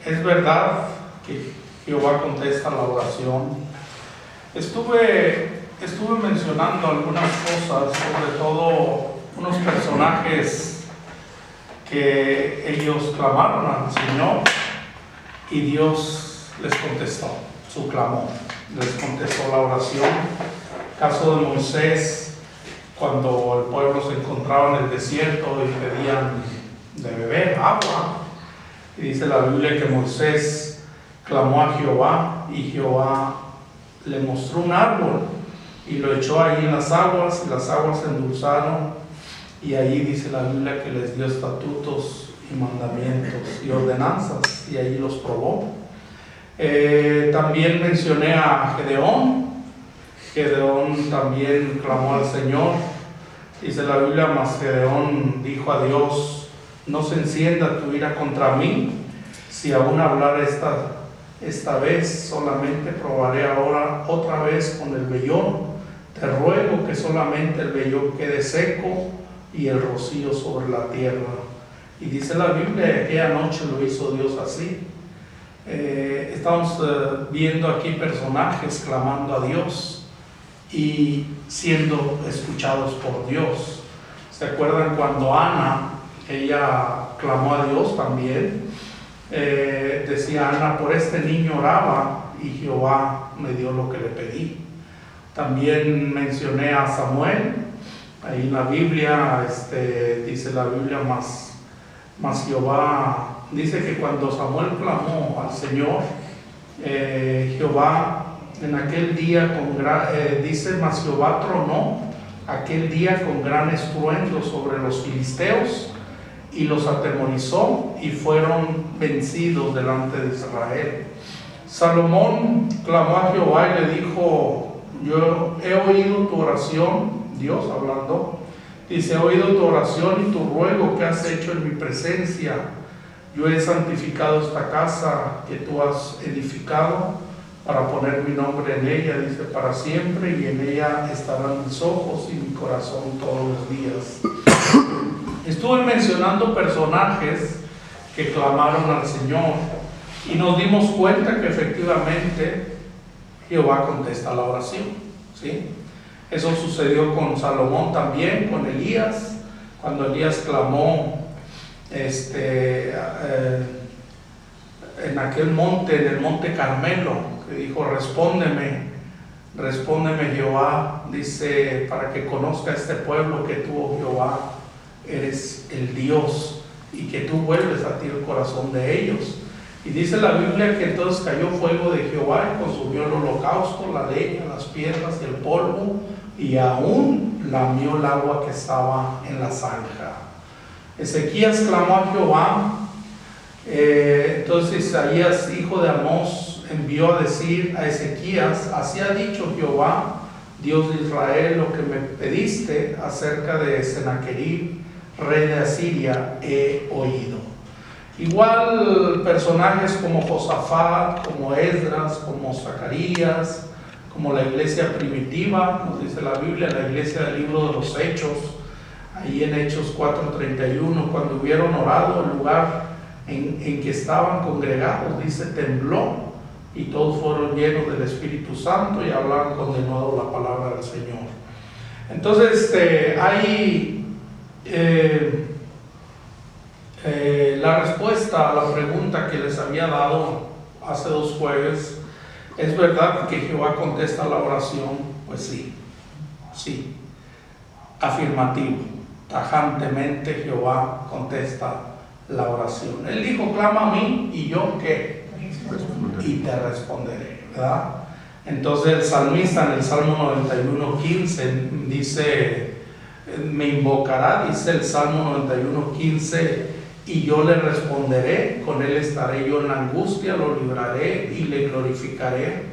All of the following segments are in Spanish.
Es verdad que Jehová contesta la oración. Estuve mencionando algunas cosas, sobre todo unos personajes que ellos clamaron al Señor y Dios les contestó su clamor, les contestó la oración. Caso de Moisés, cuando el pueblo se encontraba en el desierto y pedían de beber agua, y dice la Biblia que Moisés clamó a Jehová y Jehová le mostró un árbol y lo echó ahí en las aguas y las aguas se endulzaron, y ahí dice la Biblia que les dio estatutos y mandamientos y ordenanzas, y ahí los probó. También mencioné a Gedeón. Gedeón también clamó al Señor. Dice la Biblia, mas Gedeón dijo a Dios: no se encienda tu ira contra mí, si aún hablar esta vez, solamente probaré ahora otra vez con el vellón. Te ruego que solamente el vellón quede seco y el rocío sobre la tierra. Y dice la Biblia que aquella noche lo hizo Dios así. Estamos viendo aquí personajes clamando a Dios y siendo escuchados por Dios. ¿Se acuerdan cuando Ana, ella clamó a Dios también? Decía Ana: por este niño oraba y Jehová me dio lo que le pedí. También mencioné a Samuel. Ahí en la Biblia, dice la Biblia, mas Jehová, dice que cuando Samuel clamó al Señor, Jehová en aquel día dice, mas Jehová tronó aquel día con gran estruendo sobre los filisteos y los atemorizó y fueron vencidos delante de Israel. Salomón clamó a Jehová y le dijo: yo he oído tu oración, Dios hablando, dice: he oído tu oración y tu ruego que has hecho en mi presencia. Yo he santificado esta casa que tú has edificado para poner mi nombre en ella, dice, para siempre, y en ella estarán mis ojos y mi corazón todos los días. Estuve mencionando personajes que clamaron al Señor y nos dimos cuenta que efectivamente Jehová contesta la oración, ¿sí? Eso sucedió con Salomón también, con Elías, cuando Elías clamó en aquel monte, en el monte Carmelo, que dijo: respóndeme Jehová, dice, para que conozca este pueblo que tú, oh Jehová, eres el Dios y que tú vuelves a ti el corazón de ellos. Y dice la Biblia que entonces cayó fuego de Jehová y consumió el holocausto, la leña, las piedras y el polvo, y aún lamió el agua que estaba en la zanja. Ezequías clamó a Jehová. Entonces Isaías, hijo de Amós, envió a decir a Ezequías: así ha dicho Jehová, Dios de Israel, lo que me pediste acerca de Sennacherib, rey de Asiria, he oído. Igual personajes como Josafat, como Esdras, como Zacarías, como la iglesia primitiva, nos dice la Biblia, la iglesia del libro de los Hechos, ahí en Hechos 4:31, cuando hubieron orado, el lugar en que estaban congregados, dice, tembló, y todos fueron llenos del Espíritu Santo y hablaron con denuedo la palabra del Señor. Entonces, hay la respuesta a la pregunta que les había dado hace 2 jueves. ¿Es verdad que Jehová contesta la oración? Pues sí, afirmativo, tajantemente Jehová contesta la oración. Él dijo: clama a mí y yo ¿qué? Y te responderé, ¿verdad? Entonces el salmista en el Salmo 91:15 dice: me invocará, dice el Salmo 91:15, y yo le responderé, con él estaré yo en la angustia, lo libraré y le glorificaré.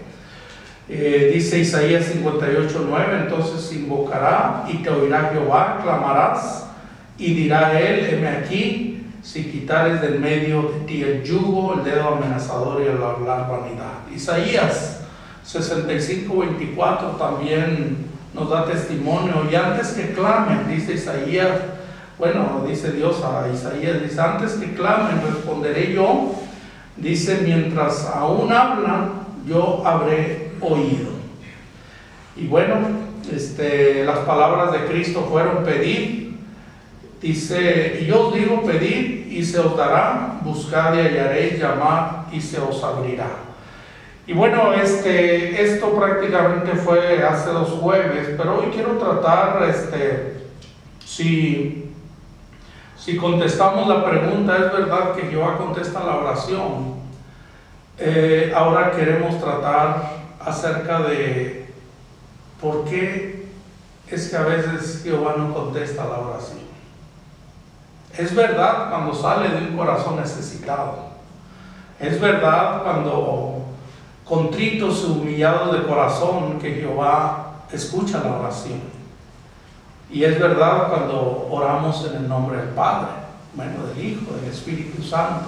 Dice Isaías 58:9, entonces invocará y te oirá Jehová, clamarás y dirá él: heme aquí, si quitares del medio de ti el yugo, el dedo amenazador y el hablar vanidad. Isaías 65:24 también nos da testimonio: y antes que clamen, dice Isaías, bueno, dice Dios a Isaías, dice: antes que clamen responderé yo, Dice, mientras aún hablan, yo habré oído. Y bueno, las palabras de Cristo fueron pedid. Dice, y yo os digo, pedid y se os dará, buscad y hallaréis, llamad y se os abrirá. Y bueno, esto prácticamente fue hace 2 jueves, pero hoy quiero tratar, si contestamos la pregunta, ¿es verdad que Jehová contesta la oración? Ahora queremos tratar acerca de por qué es que a veces Jehová no contesta la oración. Es verdad cuando sale de un corazón necesitado. Es verdad cuando contritos y humillados de corazón que Jehová escucha la oración. Y es verdad cuando oramos en el nombre del Padre, bueno, del Hijo, del Espíritu Santo.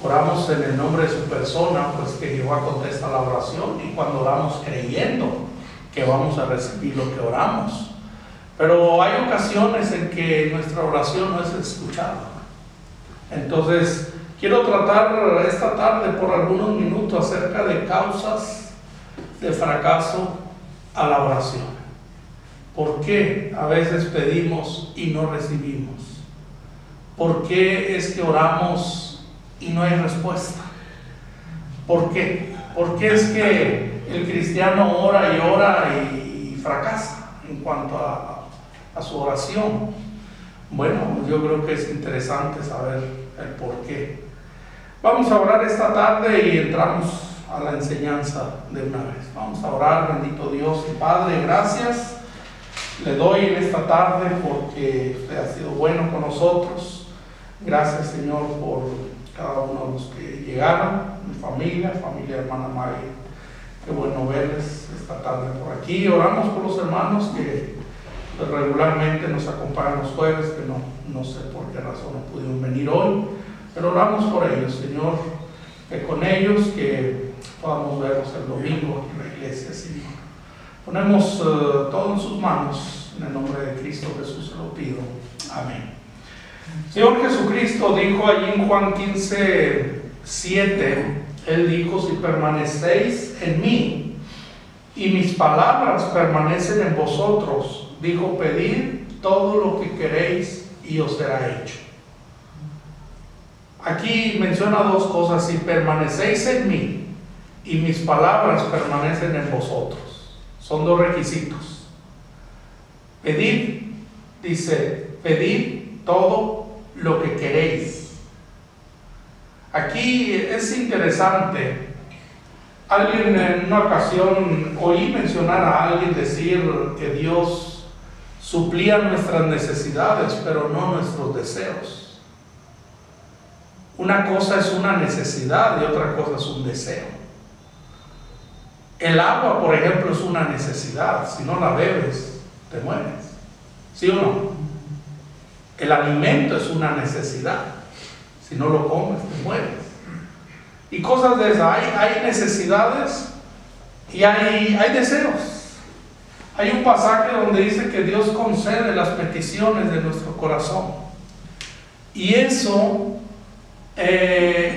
Oramos en el nombre de su persona, pues que Jehová contesta la oración. Y cuando oramos creyendo que vamos a recibir lo que oramos. Pero hay ocasiones en que nuestra oración no es escuchada. Entonces, quiero tratar esta tarde por algunos minutos acerca de causas de fracaso a la oración. ¿Por qué a veces pedimos y no recibimos? ¿Por qué es que oramos y no hay respuesta? ¿Por qué? ¿Por qué es que el cristiano ora y fracasa en cuanto a su oración? Bueno, yo creo que es interesante saber el por qué. Vamos a orar esta tarde y entramos a la enseñanza de una vez. Vamos a orar. Bendito Dios y Padre, gracias le doy en esta tarde porque usted ha sido bueno con nosotros. Gracias, Señor, por cada uno de los que llegaron, mi familia, hermana Mari. Qué bueno verles esta tarde por aquí. Oramos por los hermanos que regularmente nos acompañan los jueves, que no sé por qué razón no pudieron venir hoy, pero oramos por ellos, Señor, que con ellos que podamos verlos el domingo en la iglesia, Señor. Ponemos todo en sus manos, en el nombre de Cristo Jesús se lo pido. Amén. Señor Jesucristo dijo allí en Juan 15:7, Él dijo, si permanecéis en mí y mis palabras permanecen en vosotros, dijo, pedid todo lo que queréis y os será hecho. Aquí menciona 2 cosas, si permanecéis en mí y mis palabras permanecen en vosotros. Son 2 requisitos. Pedid, dice, pedid todo lo que queréis. Aquí es interesante. Alguien en una ocasión oí mencionar a alguien decir que Dios suplía nuestras necesidades, pero no nuestros deseos. Una cosa es una necesidad y otra cosa es un deseo. El agua, por ejemplo, es una necesidad. Si no la bebes, te mueres. ¿Sí o no? El alimento es una necesidad. Si no lo comes, te mueres. Y cosas de esas. Hay necesidades y hay deseos. Hay un pasaje donde dice que Dios concede las peticiones de nuestro corazón. Y eso,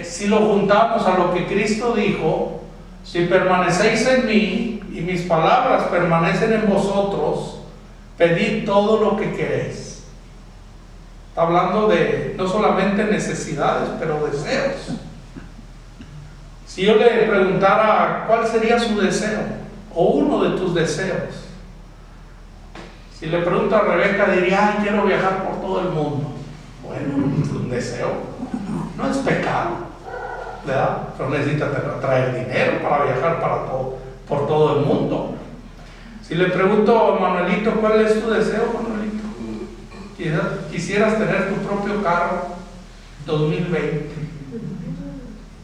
si lo juntamos a lo que Cristo dijo, si permanecéis en mí y mis palabras permanecen en vosotros, pedid todo lo que queréis. Está hablando de no solamente necesidades, pero deseos. Si yo le preguntara cuál sería su deseo, o uno de tus deseos, si le pregunto a Rebeca, diría, quiero viajar por todo el mundo. Bueno, un deseo no es pecado, ¿verdad? Pero necesita traer dinero para viajar por todo el mundo. Si le pregunto a Manuelito, ¿cuál es tu deseo, Manuelito? ¿Quisieras tener tu propio carro 2020?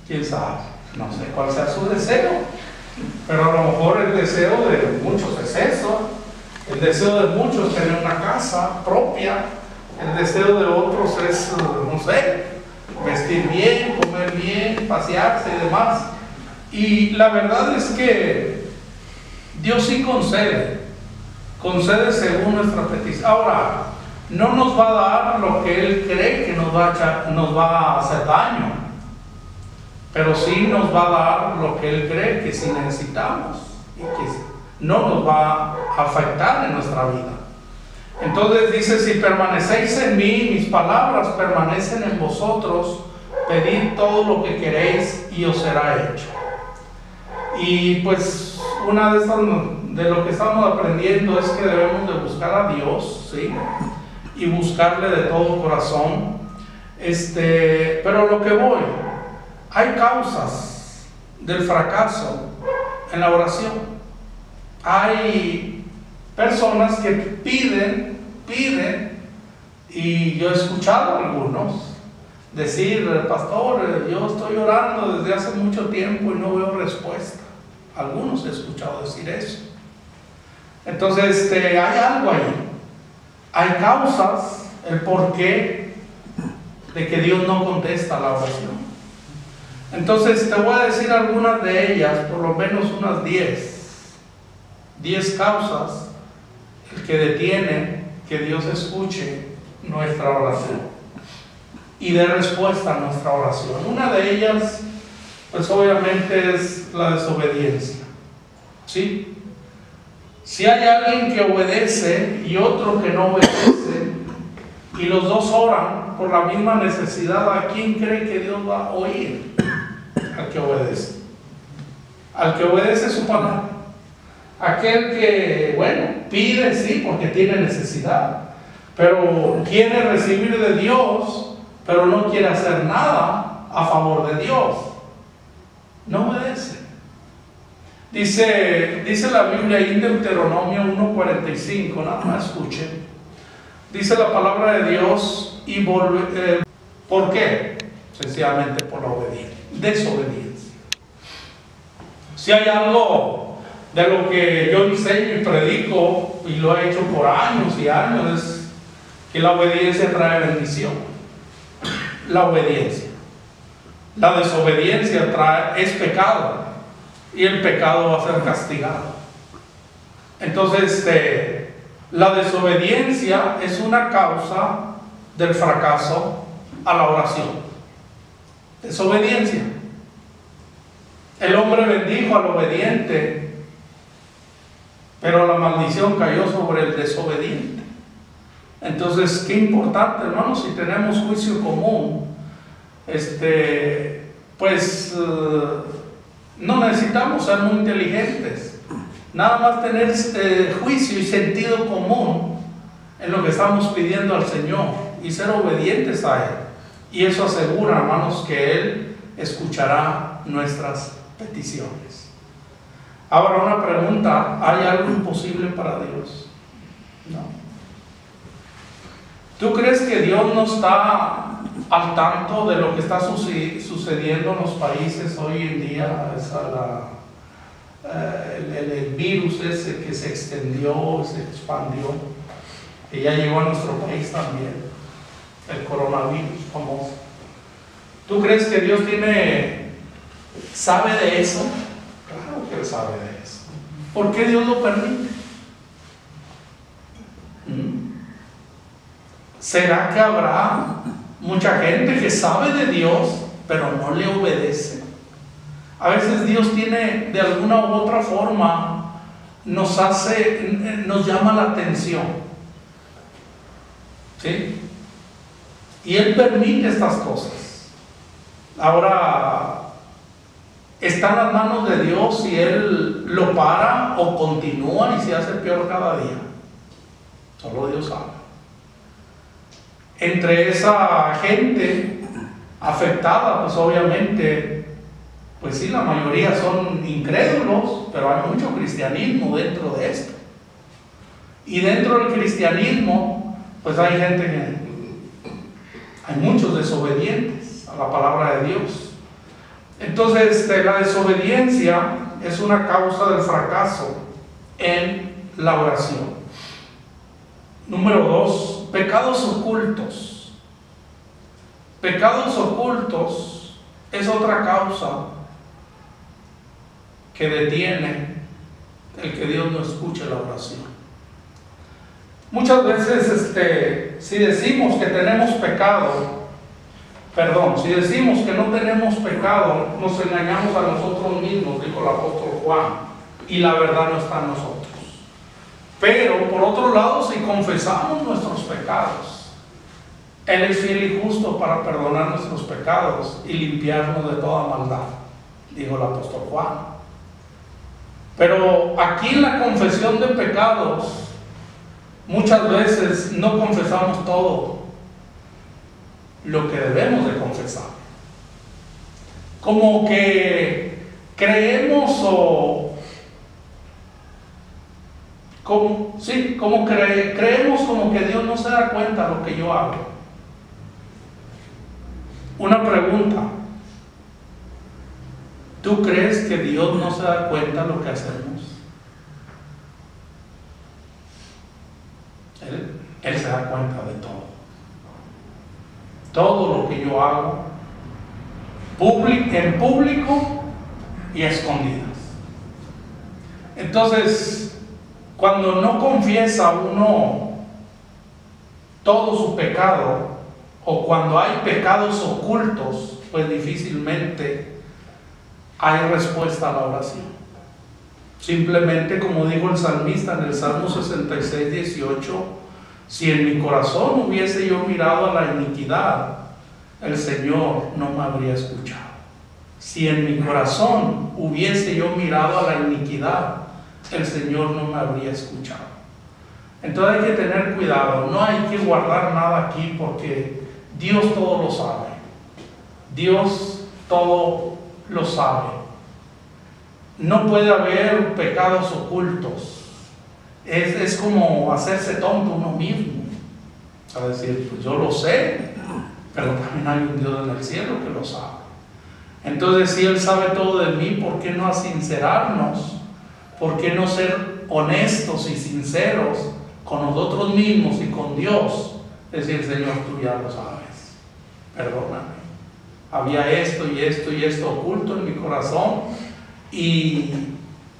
¿Quién sabe? No sé cuál sea su deseo, pero a lo mejor el deseo de muchos es eso. El deseo de muchos es tener una casa propia. El deseo de otros es, no sé, vestir bien, comer bien, pasearse y demás. Y la verdad es que Dios sí concede según nuestra petición. Ahora, no nos va a dar lo que Él cree que nos va a hacer daño. pero sí nos va a dar lo que Él cree que sí necesitamos y que no nos va a afectar en nuestra vida. Entonces dice: si permanecéis en mí, mis palabras permanecen en vosotros, pedid todo lo que queréis y os será hecho. Y pues una de estas, de lo que estamos aprendiendo, es que debemos de buscar a Dios, ¿sí? Y buscarle de todo corazón. Pero lo que voy, hay causas del fracaso en la oración. Hay personas que piden, y yo he escuchado a algunos decir: pastor, yo estoy orando desde hace mucho tiempo y no veo respuesta. Algunos he escuchado decir eso. Entonces, hay algo ahí. Hay causas, el porqué de que Dios no contesta la oración. Entonces, te voy a decir algunas de ellas, por lo menos unas 10 causas el que detiene que Dios escuche nuestra oración y dé respuesta a nuestra oración. Una de ellas, pues obviamente, es la desobediencia, ¿sí? Si hay alguien que obedece y otro que no obedece, y los dos oran por la misma necesidad, ¿a quién cree que Dios va a oír? Al que obedece. Al que obedece su palabra. Aquel que, bueno, pide, sí, porque tiene necesidad, pero quiere recibir de Dios, pero no quiere hacer nada a favor de Dios, no obedece. Dice la Biblia ahí en Deuteronomio 1:45, nada más escuchen. Dice la palabra de Dios: y ¿por qué? Sencillamente por la desobediencia. Si hay algo de lo que yo enseño y predico, y lo he hecho por años y años, es que la obediencia trae bendición. La obediencia. La desobediencia es pecado, y el pecado va a ser castigado. Entonces, la desobediencia es una causa del fracaso a la oración. Desobediencia. El hombre bendijo al obediente, pero la maldición cayó sobre el desobediente. Entonces, qué importante, hermanos, si tenemos juicio común, pues no necesitamos ser muy inteligentes, nada más tener juicio y sentido común en lo que estamos pidiendo al Señor y ser obedientes a Él. Y eso asegura, hermanos, que Él escuchará nuestras peticiones. Ahora, una pregunta: ¿hay algo imposible para Dios? No. ¿Tú crees que Dios no está al tanto de lo que está sucediendo en los países hoy en día? El virus ese que se extendió, se expandió, que ya llegó a nuestro país también, el coronavirus famoso. ¿Tú crees que Dios sabe de eso? Claro que sabe de eso. ¿Por qué Dios lo permite? ¿Será que habrá mucha gente que sabe de Dios, pero no le obedece? A veces Dios tiene, de alguna u otra forma, nos llama la atención, ¿sí? Y Él permite estas cosas. Ahora, está en las manos de Dios si Él lo para o continúa y se hace peor cada día. Solo Dios sabe. Entre esa gente afectada, pues obviamente, pues sí, la mayoría son incrédulos, pero hay mucho cristianismo dentro de esto. Y dentro del cristianismo, pues hay muchos desobedientes a la palabra de Dios. Entonces, la desobediencia es una causa del fracaso en la oración. Número 2, pecados ocultos. Pecados ocultos es otra causa que detiene el que Dios no escuche la oración. Muchas veces, si decimos que tenemos pecado, Perdón, si decimos que no tenemos pecado, nos engañamos a nosotros mismos, dijo el apóstol Juan, y la verdad no está en nosotros. Pero por otro lado, si confesamos nuestros pecados, Él es fiel y justo para perdonar nuestros pecados y limpiarnos de toda maldad, dijo el apóstol Juan. Pero aquí en la confesión de pecados, muchas veces no confesamos todo lo que debemos de confesar. Como que creemos creemos como que Dios no se da cuenta de lo que yo hago. Una pregunta: ¿tú crees que Dios no se da cuenta de lo que hacemos? Él se da cuenta de todo. Todo lo que yo hago, en público y a escondidas. Entonces, cuando no confiesa uno todo su pecado, o cuando hay pecados ocultos, pues difícilmente hay respuesta a la oración. Simplemente, como dijo el salmista en el Salmo 66, 18, si en mi corazón hubiese yo mirado a la iniquidad, el Señor no me habría escuchado. Si en mi corazón hubiese yo mirado a la iniquidad, el Señor no me habría escuchado. Entonces hay que tener cuidado, no hay que guardar nada aquí, porque Dios todo lo sabe. Dios todo lo sabe. No puede haber pecados ocultos. Es como hacerse tonto uno mismo, a decir, pues yo lo sé, pero también hay un Dios en el cielo que lo sabe. Entonces, si Él sabe todo de mí, ¿por qué no sincerarnos? ¿Por qué no ser honestos y sinceros con nosotros mismos y con Dios? Decir, Señor, tú ya lo sabes, perdóname. Había esto y esto y esto oculto en mi corazón y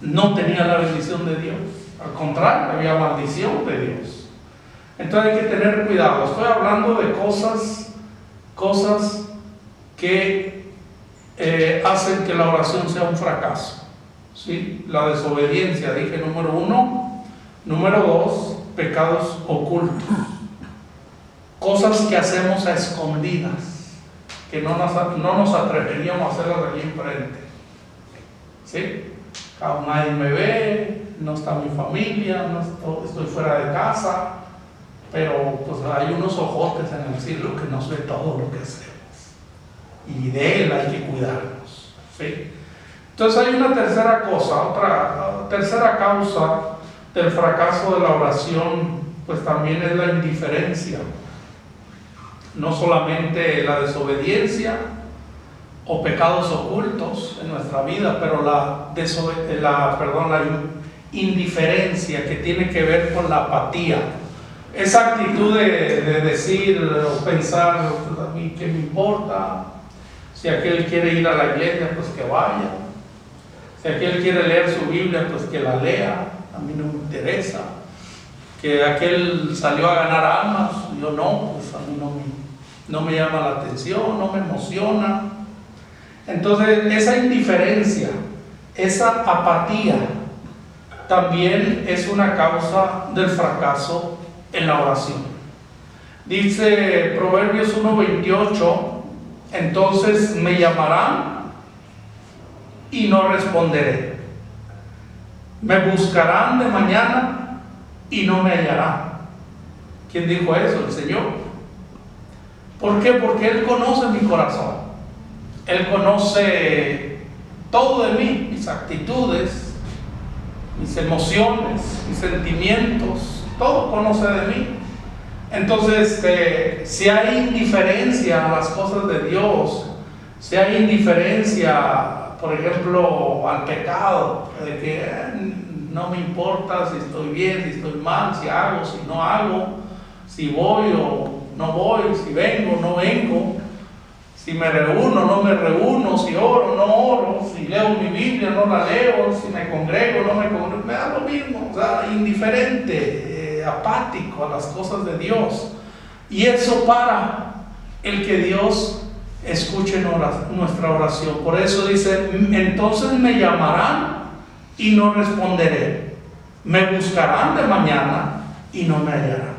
no tenía la bendición de Dios. Al contrario, había maldición de Dios. Entonces hay que tener cuidado. Estoy hablando de cosas que hacen que la oración sea un fracaso. ¿Sí? La desobediencia, dije, número 1. Número 2, pecados ocultos. Cosas que hacemos a escondidas, que no nos atreveríamos a hacerlas aquí enfrente. ¿Sí? Nadie me ve, no está mi familia, estoy fuera de casa, pero pues hay unos ojotes en el cielo que nos ve todo lo que hacemos, y de Él hay que cuidarnos. ¿Sí? Entonces hay una tercera cosa, otra tercera causa del fracaso de la oración, pues también es la indiferencia. No solamente la desobediencia o pecados ocultos en nuestra vida, pero la indiferencia, que tiene que ver con la apatía. Esa actitud de decir o pensar, pues a mí qué me importa, si aquel quiere ir a la iglesia, pues que vaya, si aquel quiere leer su Biblia, pues que la lea, a mí no me interesa, que aquel salió a ganar almas, yo no, pues a mí no me llama la atención, no me emociona. Entonces, esa indiferencia, esa apatía, también es una causa del fracaso en la oración. Dice Proverbios 1:28, entonces me llamarán y no responderé. Me buscarán de mañana y no me hallarán. ¿Quién dijo eso? El Señor. ¿Por qué? Porque Él conoce mi corazón. Él conoce todo de mí, mis actitudes, mis emociones, mis sentimientos, todo conoce de mí. Entonces, si hay indiferencia a las cosas de Dios, si hay indiferencia, por ejemplo, al pecado, de que no me importa si estoy bien, si estoy mal, si hago, si no hago, si voy o no voy, si vengo o no vengo, si me reúno o no me reúno, si oro o no oro, si leo mi Biblia o no la leo, si me congrego o no me congrego, me da lo mismo, o sea, indiferente, apático a las cosas de Dios. Y eso para el que Dios escuche nuestra oración. Por eso dice, entonces me llamarán y no responderé. Me buscarán de mañana y no me hallarán.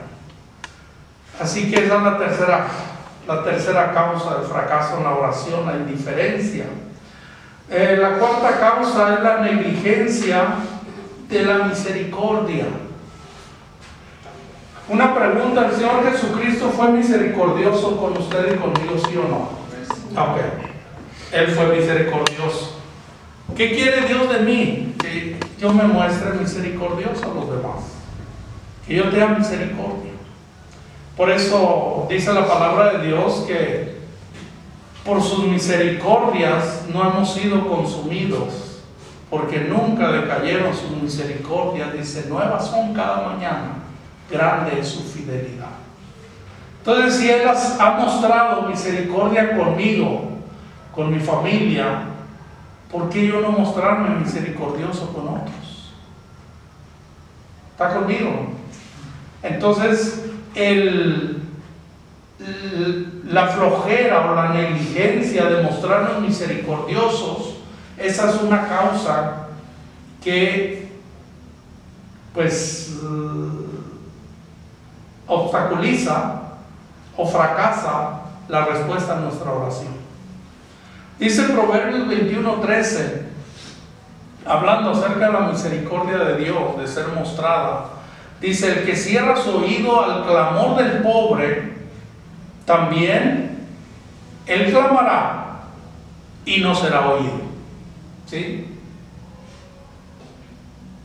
Así que esa es la tercera causa del fracaso en la oración, la indiferencia. La cuarta causa es la negligencia de la misericordia. Una pregunta: ¿el Señor Jesucristo fue misericordioso con usted y conmigo, sí o no? Ok, Él fue misericordioso. ¿Qué quiere Dios de mí? Que yo me muestre misericordioso a los demás, que yo tenga misericordia. Por eso dice la palabra de Dios que por sus misericordias no hemos sido consumidos, porque nunca decayeron sus misericordias. Dice, nuevas son cada mañana, grande es su fidelidad. Entonces, si Él ha mostrado misericordia conmigo, con mi familia, ¿por qué yo no mostrarme misericordioso con otros? ¿Está conmigo? Entonces, la flojera o la negligencia de mostrarnos misericordiosos, esa es una causa que pues obstaculiza o fracasa la respuesta a nuestra oración. Dice Proverbios 21:13, hablando acerca de la misericordia de Dios, de ser mostrada, dice, el que cierra su oído al clamor del pobre, también él clamará y no será oído. ¿Sí?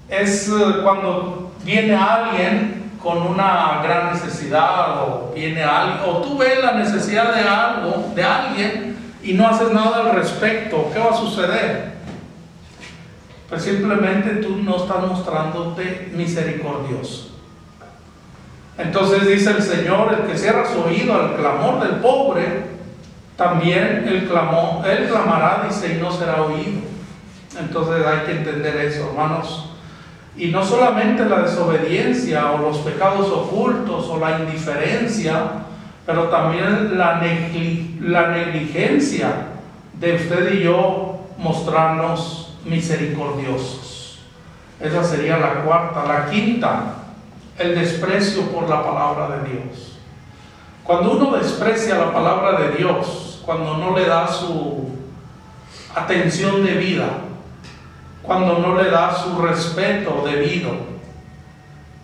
Es cuando viene alguien con una gran necesidad, o viene alguien, o tú ves la necesidad de algo, de alguien, y no haces nada al respecto. ¿Qué va a suceder? Pues simplemente tú no estás mostrándote misericordioso. Entonces dice el Señor, el que cierra su oído al clamor del pobre, también él clamará, dice, y no será oído. Entonces hay que entender eso, hermanos. Y no solamente la desobediencia o los pecados ocultos o la indiferencia, pero también la negligencia de usted y yo mostrarnos misericordiosos. Esa sería la cuarta. La quinta, el desprecio por la palabra de Dios. Cuando uno desprecia la palabra de Dios, cuando no le da su atención debida, cuando no le da su respeto debido,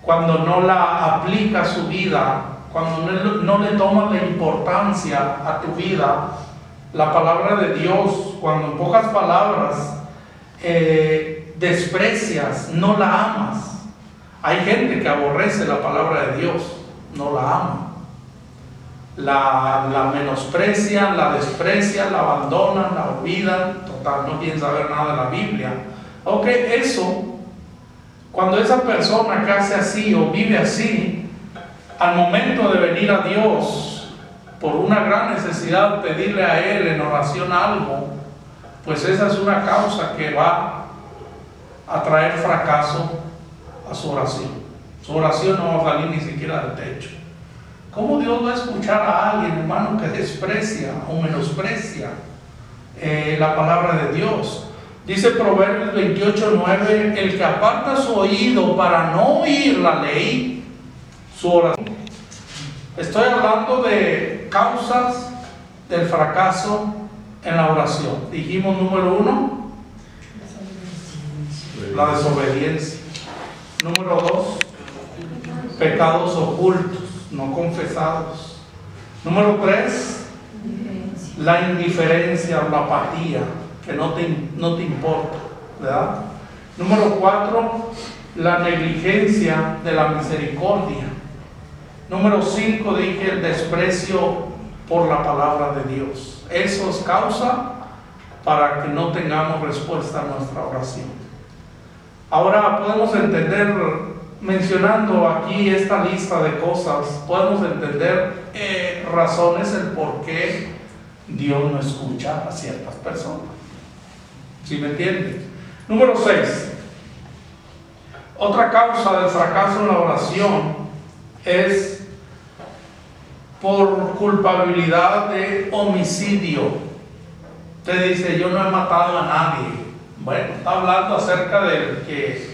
cuando no la aplica a su vida, cuando no le toma la importancia a tu vida, la palabra de Dios, cuando en pocas palabras desprecias, no la amas. Hay gente que aborrece la palabra de Dios, no la ama, la menosprecian, la desprecian, la abandonan, la olvidan, total, no quieren saber nada de la Biblia. Ok, eso, cuando esa persona que hace así o vive así, al momento de venir a Dios por una gran necesidad, pedirle a Él en oración algo, pues esa es una causa que va a traer fracaso a su oración. Su oración no va a salir ni siquiera del techo. ¿Cómo Dios va a escuchar a alguien, hermano, que desprecia o menosprecia la palabra de Dios? Dice Proverbios 28:9, el que aparta su oído para no oír la ley, su oración. Estoy hablando de causas del fracaso en la oración. Dijimos número 1, la desobediencia. Número 2, pecados ocultos, no confesados. Número 3, la indiferencia o la apatía, que no te importa, ¿verdad? Número 4, la negligencia de la misericordia. Número 5, dije, el desprecio por la palabra de Dios. Eso es causa para que no tengamos respuesta a nuestra oración. Ahora podemos entender, mencionando aquí esta lista de cosas, podemos entender razones el por qué Dios no escucha a ciertas personas. ¿Sí me entienden? Número 6. Otra causa del fracaso en la oración es por culpabilidad de homicidio. Usted dice, yo no he matado a nadie. Bueno, está hablando acerca del que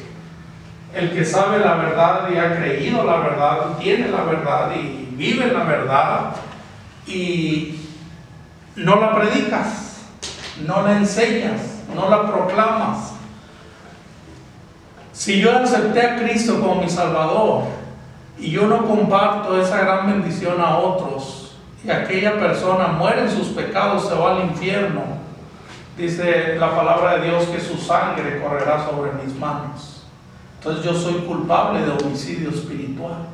el que sabe la verdad y ha creído la verdad, y tiene la verdad y vive la verdad, y no la predicas, no la enseñas, no la proclamas. Si yo acepté a Cristo como mi Salvador y yo no comparto esa gran bendición a otros, y aquella persona muere en sus pecados, se va al infierno, dice la palabra de Dios que su sangre correrá sobre mis manos. Entonces yo soy culpable de homicidio espiritual.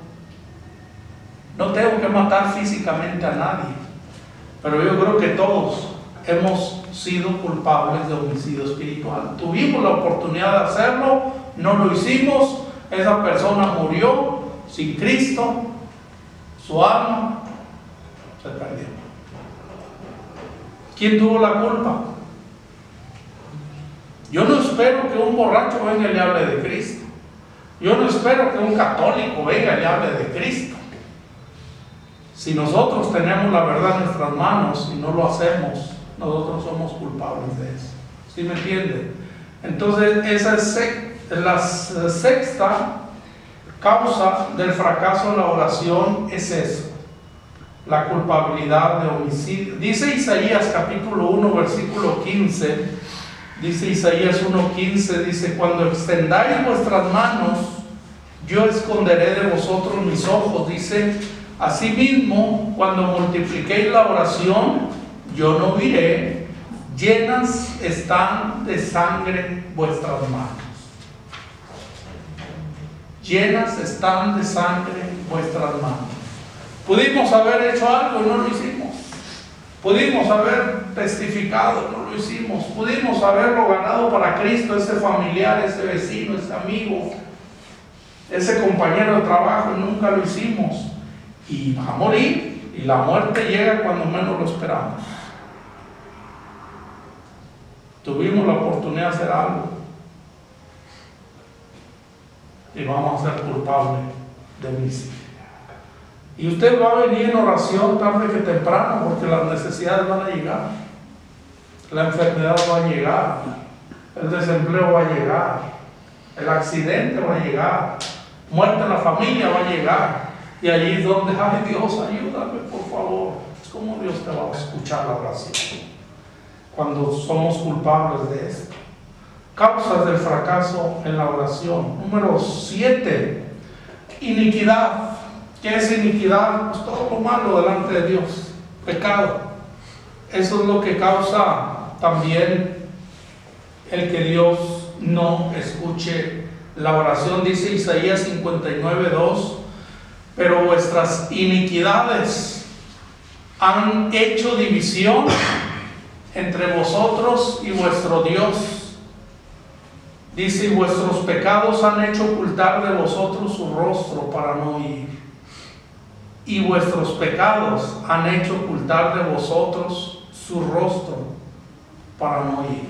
No tengo que matar físicamente a nadie, pero yo creo que todos hemos sido culpables de homicidio espiritual. Tuvimos la oportunidad de hacerlo, no lo hicimos, esa persona murió sin Cristo, su alma se perdió. ¿Quién tuvo la culpa? Yo no espero que un borracho venga y le hable de Cristo. Yo no espero que un católico venga y le hable de Cristo. Si nosotros tenemos la verdad en nuestras manos y no lo hacemos, nosotros somos culpables de eso. ¿Sí me entiende? Entonces, esa es la sexta causa del fracaso en la oración, es eso, la culpabilidad de homicidio. Dice Isaías capítulo 1, versículo 15. Dice Isaías 1:15, dice, cuando extendáis vuestras manos, yo esconderé de vosotros mis ojos. Dice, asimismo, cuando multipliquéis la oración, yo no oiré, llenas están de sangre vuestras manos. Llenas están de sangre vuestras manos. Pudimos haber hecho algo y no lo hicimos. Pudimos haber testificado, no lo hicimos. Pudimos haberlo ganado para Cristo, ese familiar, ese vecino, ese amigo, ese compañero de trabajo, y nunca lo hicimos. Y va a morir, y la muerte llega cuando menos lo esperamos. Tuvimos la oportunidad de hacer algo y vamos a ser culpables de homicidio. Y usted va a venir en oración tarde que temprano, porque las necesidades van a llegar, la enfermedad va a llegar, el desempleo va a llegar, el accidente va a llegar, muerte en la familia va a llegar, y allí es donde, ay Dios, ayúdame por favor. Es como Dios te va a escuchar la oración cuando somos culpables de esto. Causas del fracaso en la oración. Número 7, iniquidad. ¿Qué es iniquidad? Pues todo lo malo delante de Dios, pecado. Eso es lo que causa también el que Dios no escuche la oración. Dice Isaías 59:2, pero vuestras iniquidades han hecho división entre vosotros y vuestro Dios. Dice, y vuestros pecados han hecho ocultar de vosotros su rostro para no oír. Y vuestros pecados han hecho ocultar de vosotros su rostro para no oír.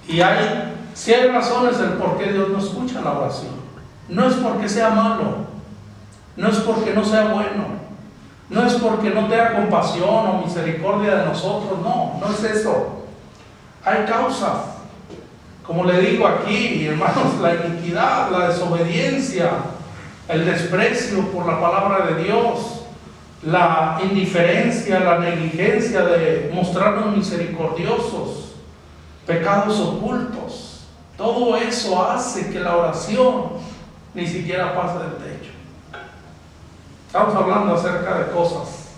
Y si hay razones del por qué Dios no escucha la oración. No es porque sea malo, no es porque no sea bueno, no es porque no tenga compasión o misericordia de nosotros, no es eso. Hay causas, como le digo aquí, hermanos, la iniquidad, la desobediencia, el desprecio por la palabra de Dios, la indiferencia, la negligencia de mostrarnos misericordiosos, pecados ocultos. Todo eso hace que la oración ni siquiera pase del techo. Estamos hablando acerca de cosas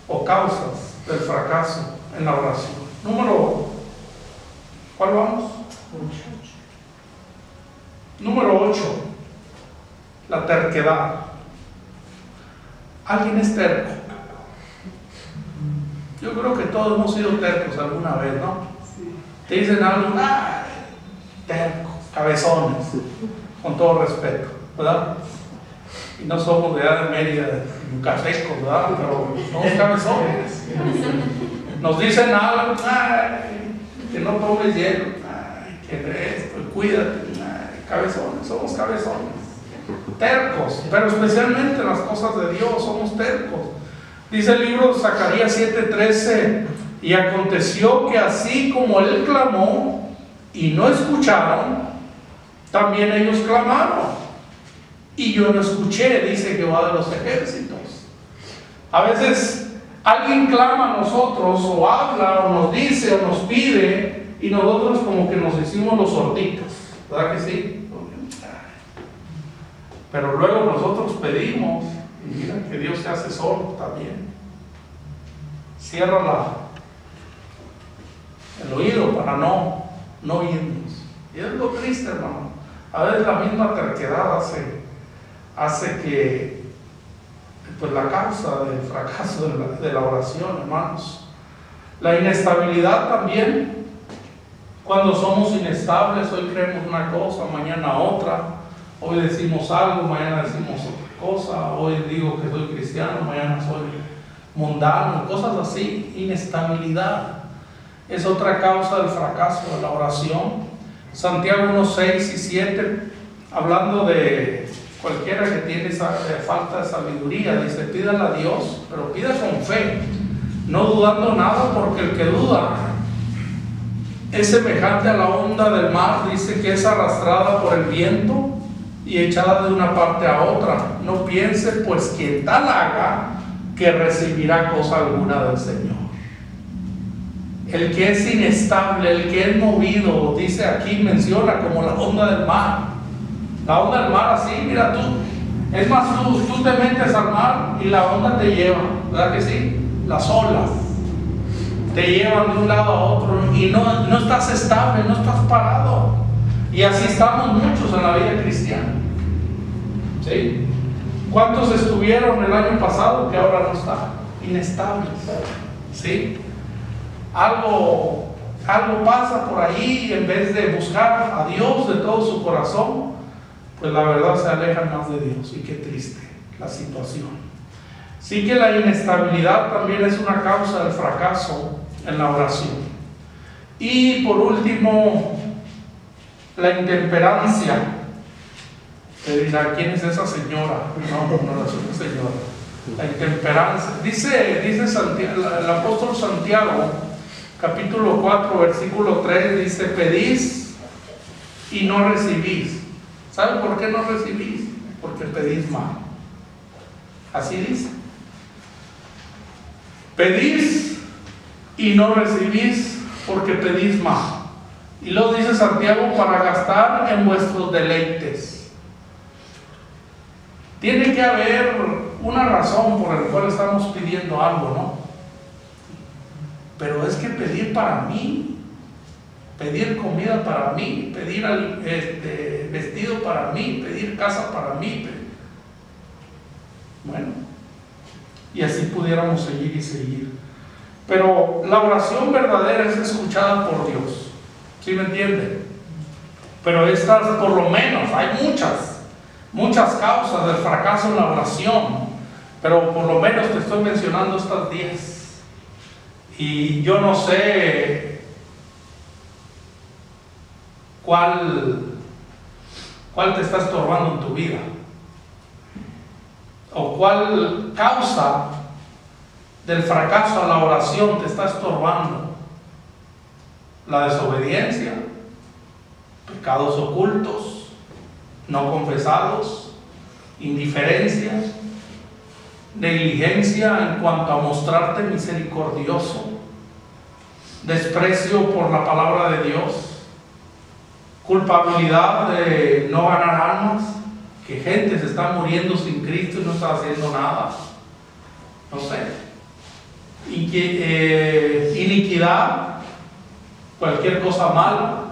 o causas del fracaso en la oración. ¿Cuál vamos? Número 8. La terquedad. ¿Alguien es terco? Yo creo que todos hemos sido tercos alguna vez, ¿no? Sí. Te dicen algo, tercos, cabezones, con todo respeto, ¿verdad? Y no somos de edad de Mérida, de yucatecos, ¿verdad? Pero somos cabezones. Nos dicen algo, que no tomes hielo, que esto, cuídate, cabezones, somos cabezones. Tercos, pero especialmente en las cosas de Dios somos tercos. Dice el libro de Zacarías 7:13, y aconteció que así como él clamó y no escucharon, también ellos clamaron y yo no escuché, dice Jehová de los ejércitos. A veces alguien clama a nosotros, o habla, o nos dice, o nos pide, y nosotros como que nos hicimos los sorditos, ¿verdad que sí? Pero luego nosotros pedimos, y mira que Dios se hace sordo también. Cierra el oído para no oírnos. Y es lo triste, hermano. A veces la misma terquedad hace que, pues, la causa del fracaso de la oración, hermanos. La inestabilidad también. Cuando somos inestables, hoy creemos una cosa, mañana otra. Hoy decimos algo, mañana decimos otra cosa. Hoy digo que soy cristiano, mañana soy mundano, cosas así. Inestabilidad es otra causa del fracaso de la oración. Santiago 1:6 y 7, hablando de cualquiera que tiene falta de sabiduría, dice: pídala a Dios, pero pida con fe, no dudando nada, porque el que duda es semejante a la onda del mar, dice, que es arrastrada por el viento y echada de una parte a otra. No piense pues quien tal haga que recibirá cosa alguna del Señor. El que es inestable, el que es movido, dice aquí, menciona como la onda del mar. La onda del mar así, mira tú. Es más, tú te metes al mar y la onda te lleva, ¿verdad que sí? Las olas te llevan de un lado a otro y no estás estable, no estás parado. Y así estamos muchos en la vida cristiana. ¿Sí? ¿Cuántos estuvieron el año pasado que ahora no están? Inestables. ¿Sí? Algo pasa por ahí, y en vez de buscar a Dios de todo su corazón, pues la verdad se alejan más de Dios. Y qué triste la situación. Sí que la inestabilidad también es una causa del fracaso en la oración. Y por último, la intemperancia. Te dirá, ¿quién es esa señora? No es una señora. La intemperancia. Dice Santiago, el apóstol Santiago, capítulo 4, versículo 3, dice: pedís y no recibís. ¿Saben por qué no recibís? Porque pedís mal. Así dice. Pedís y no recibís porque pedís mal. Y luego dice Santiago: para gastar en vuestros deleites. Tiene que haber una razón por la cual estamos pidiendo algo, ¿no? Pero es que pedir para mí, pedir comida para mí, pedir vestido para mí, pedir casa para mí. Bueno, y así pudiéramos seguir y seguir. Pero la oración verdadera es escuchada por Dios. ¿Sí me entienden? Pero estas, por lo menos, hay muchas causas del fracaso en la oración, pero por lo menos te estoy mencionando estas 10. Y yo no sé cuál te está estorbando en tu vida, o cuál causa del fracaso a la oración te está estorbando. La desobediencia, pecados ocultos, no confesados, indiferencia, negligencia en cuanto a mostrarte misericordioso, desprecio por la palabra de Dios, culpabilidad de no ganar almas, que gente se está muriendo sin Cristo y no está haciendo nada, no sé, iniquidad, cualquier cosa mala,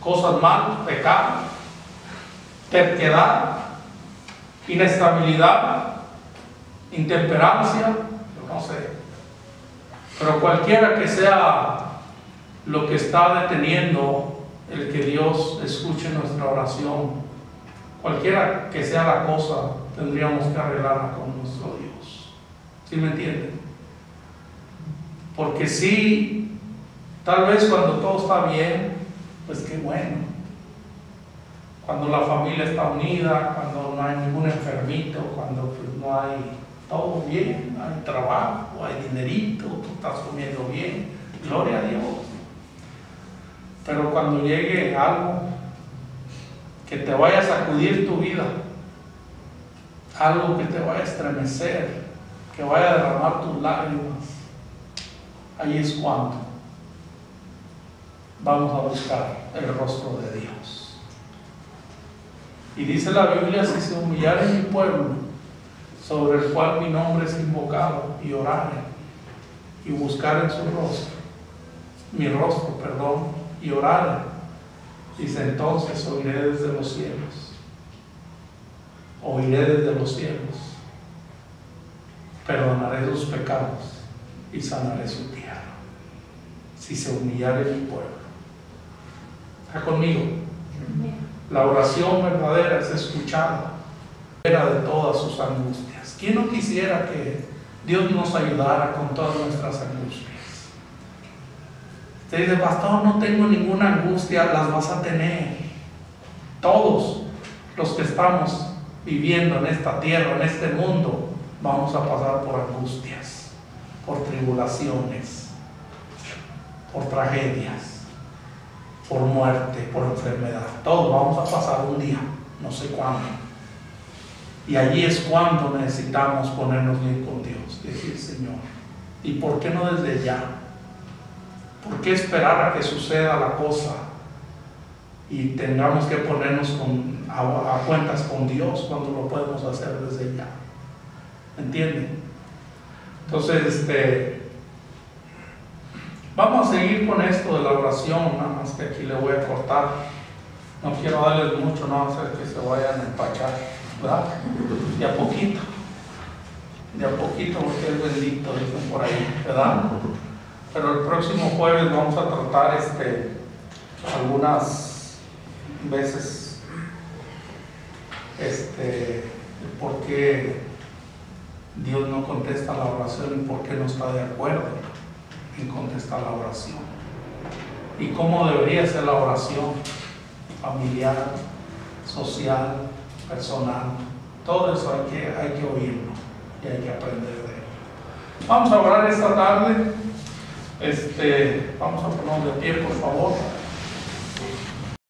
cosas malas, pecado, terquedad, inestabilidad, intemperancia, no sé. Pero cualquiera que sea lo que está deteniendo el que Dios escuche nuestra oración, cualquiera que sea la cosa, tendríamos que arreglarla con nuestro Dios. ¿Sí me entienden? Porque sí, tal vez cuando todo está bien, pues qué bueno. Cuando la familia está unida, cuando no hay ningún enfermito, cuando pues no hay todo bien, hay trabajo, hay dinerito, tú estás comiendo bien, gloria a Dios. Pero cuando llegue algo que te vaya a sacudir tu vida, algo que te vaya a estremecer, que vaya a derramar tus lágrimas, ahí es cuando vamos a buscar el rostro de Dios. Y dice la Biblia: si se humillare mi pueblo, sobre el cual mi nombre es invocado, y orare, y buscar en su rostro, mi rostro, perdón, y orare, dice, entonces oiré desde los cielos, oiré desde los cielos, perdonaré sus pecados y sanaré su tierra. Si se humillare mi pueblo. ¿Está conmigo? La oración verdadera es escuchada fuera de todas sus angustias. ¿Quién no quisiera que Dios nos ayudara con todas nuestras angustias? Usted dice: pastor, no tengo ninguna angustia. Las vas a tener. Todos los que estamos viviendo en esta tierra, en este mundo, vamos a pasar por angustias, por tribulaciones, por tragedias, por muerte, por enfermedad. Todos vamos a pasar un día, no sé cuándo. Y allí es cuando necesitamos ponernos bien con Dios, decir: Señor, ¿y por qué no desde ya? ¿Por qué esperar a que suceda la cosa y tengamos que ponernos a cuentas con Dios cuando lo podemos hacer desde ya? ¿Entienden? Entonces, vamos a seguir con esto de la oración, nada más que aquí le voy a cortar. No quiero darles mucho, no va a hacer que se vayan a empachar, ¿verdad? De a poquito, porque es bendito, dicen por ahí, ¿verdad? Pero el próximo jueves vamos a tratar algunas veces por qué Dios no contesta la oración y por qué no está de acuerdo en contestar la oración, y cómo debería ser la oración familiar, social, personal. Todo eso hay que oírlo y hay que aprender de él. Vamos a orar esta tarde. Vamos a ponernos de pie, por favor.